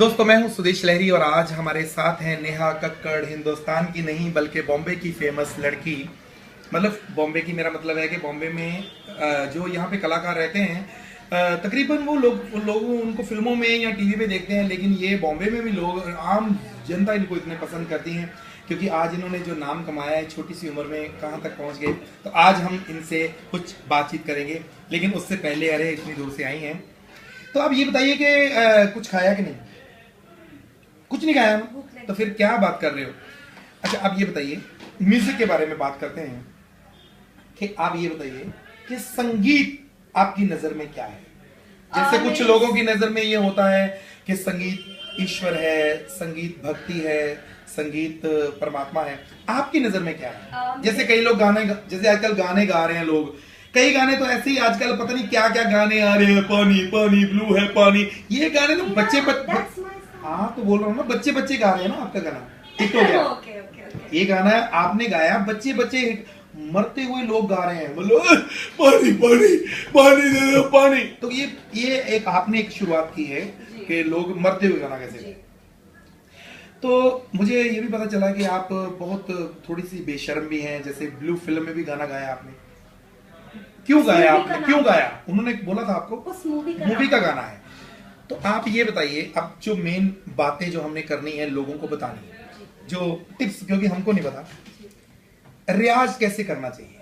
दोस्तों मैं हूं सुदेश लहरी और आज हमारे साथ हैं नेहा कक्कड़। हिंदुस्तान की नहीं बल्कि बॉम्बे की फेमस लड़की। मतलब बॉम्बे की मेरा मतलब है कि बॉम्बे में जो यहाँ पे कलाकार रहते हैं तकरीबन वो लोग उनको फिल्मों में या टीवी पे देखते हैं, लेकिन ये बॉम्बे में भी लोग, आम जनता इनको इतने पसंद करती हैं क्योंकि आज इन्होंने जो नाम कमाया है छोटी सी उम्र में कहाँ तक पहुँच गए। तो आज हम इनसे कुछ बातचीत करेंगे, लेकिन उससे पहले अरे इतनी दूर से आई हैं तो आप ये बताइए कि कुछ खाया कि नहीं? कुछ नहीं खाया ना, तो फिर क्या बात कर रहे हो? अच्छा आप ये बताइए, म्यूजिक के बारे में बात करते हैं कि आप ये बताइए कि संगीत आपकी नजर में क्या है? जैसे कुछ लोगों की नजर में ये होता है कि संगीत ईश्वर है, संगीत भक्ति है, संगीत परमात्मा है। आपकी नजर में क्या है? जैसे कई लोग जैसे आजकल गाने गा रहे हैं लोग, कई गाने तो ऐसे ही आजकल पता नहीं क्या क्या गाने आ रहे हैं, पानी पानी ब्लू है पानी, ये गाने तो बच्चे हाँ तो बोल रहा हूँ ना, बच्चे गा रहे हैं ना। आपका गाना हिट हो गया। ये गाना आपने गाया, बच्चे मरते हुए लोग गा रहे हैं, मतलब पानी पानी पानी दे दो पानी। तो ये एक आपने एक शुरुआत की है कि लोग मरते हुए गाना कैसे गाए। तो मुझे ये भी पता चला कि आप बहुत थोड़ी सी बेशर्म भी हैं, जैसे ब्लू फिल्म में भी गाना गाया आपने। क्यों गाया आपने, क्यों गाया? उन्होंने बोला था आपको उस मूवी का गाना है। तो आप ये बताइए, अब जो मेन बातें जो हमने करनी है लोगों को बतानी है, जो टिप्स, क्योंकि हमको नहीं पता रियाज कैसे करना चाहिए।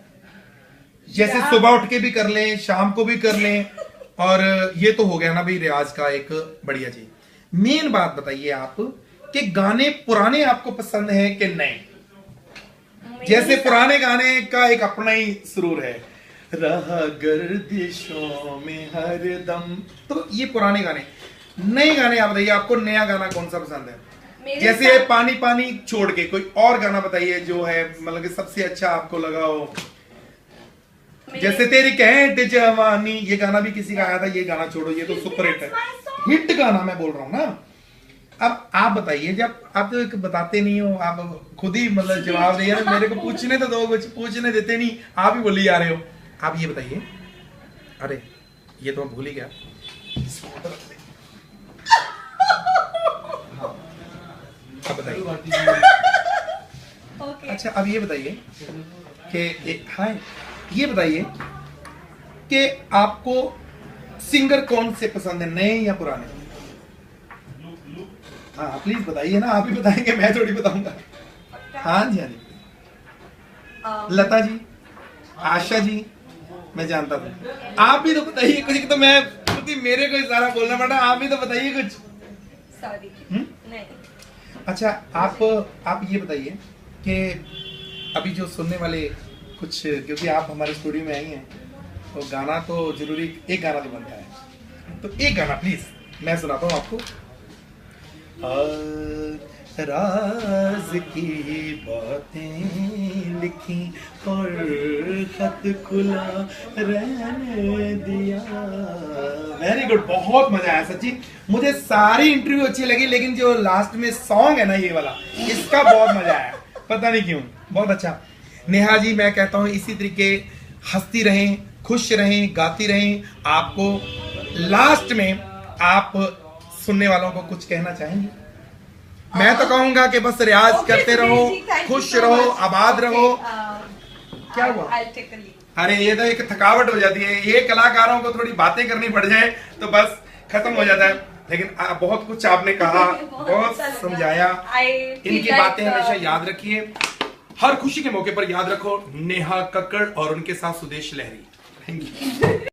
जैसे सुबह उठ के भी कर लें, शाम को भी कर लें, और ये तो हो गया ना भाई रियाज का एक बढ़िया चीज। मेन बात बताइए आप कि गाने पुराने आपको पसंद है कि नए? जैसे पुराने गाने का एक अपना ही सुरूर है, रहा गर्दिशों में हर दम, तो ये पुराने गाने। नए गाने आप बताइए, आपको नया गाना कौन सा पसंद है? जैसे पानी पानी छोड़ के कोई और गाना बताइए जो है मतलब कि सबसे अच्छा आपको लगा हो। जैसे तेरी कैंट जवानी, ये गाना भी किसी का आया था, ये गाना छोड़ो, ये तो सुपर हिट है, हिट गाना मैं बोल रहा हूँ ना। अब आप बताइए, जब आप तो बताते नहीं हो, आप खुद ही मतलब जवाब दे रहे, मेरे को पूछने तो दो, कुछ पूछने देते नहीं, आप ही बोली जा रहे हो। आप ये बताइए, अरे ये तो मैं भूल ही गया। हाँ अब बताइए। अच्छा अब ये बताइए कि हाय, ये बताइए कि आपको सिंगर कौन से पसंद है, नए या पुराने? हाँ प्लीज बताइए ना, आप ही बताएंगे, मैं थोड़ी बताऊंगा। हाँ जी, हाँ जी, लता जी, आशा जी, मैं जानता था। आप भी तो बताइए कुछ, तो मैं क्योंकि मेरे को सारा बोलना पड़ा, आप भी तो बताइए कुछ। सॉरी नहीं। अच्छा आप ये बताइए कि अभी जो सुनने वाले कुछ, क्योंकि आप हमारे स्टूडियो में आई हैं तो गाना तो जरूरी, एक गाना तो बनता है, तो एक गाना प्लीज मैं सुनाता हूँ आपको। राज की बातें लिखी और खत खुला रहने दिया। वेरी गुड, बहुत मजा आया सच्ची। मुझे सारी इंटरव्यू अच्छी लगी, लेकिन जो लास्ट में सॉन्ग है ना ये वाला, इसका बहुत मजा आया, पता नहीं क्यों, बहुत अच्छा। नेहा जी मैं कहता हूँ इसी तरीके हंसती रहें, खुश रहें, गाती रहें। आपको लास्ट में आप सुनने वालों को कुछ कहना चाहेंगे? मैं तो कहूंगा कि बस रियाज करते रहो, खुश रहो, आबाद रहो। क्या हुआ? अरे ये तो एक थकावट हो जाती है, ये कलाकारों को थोड़ी बातें करनी पड़ जाए तो बस खत्म हो जाता है। लेकिन बहुत कुछ आपने कहा, बहुत समझाया, इनकी बातें हमेशा याद रखिए, हर खुशी के मौके पर याद रखो। नेहा कक्कड़ और उनके साथ सुदेश लहरी। Thank you.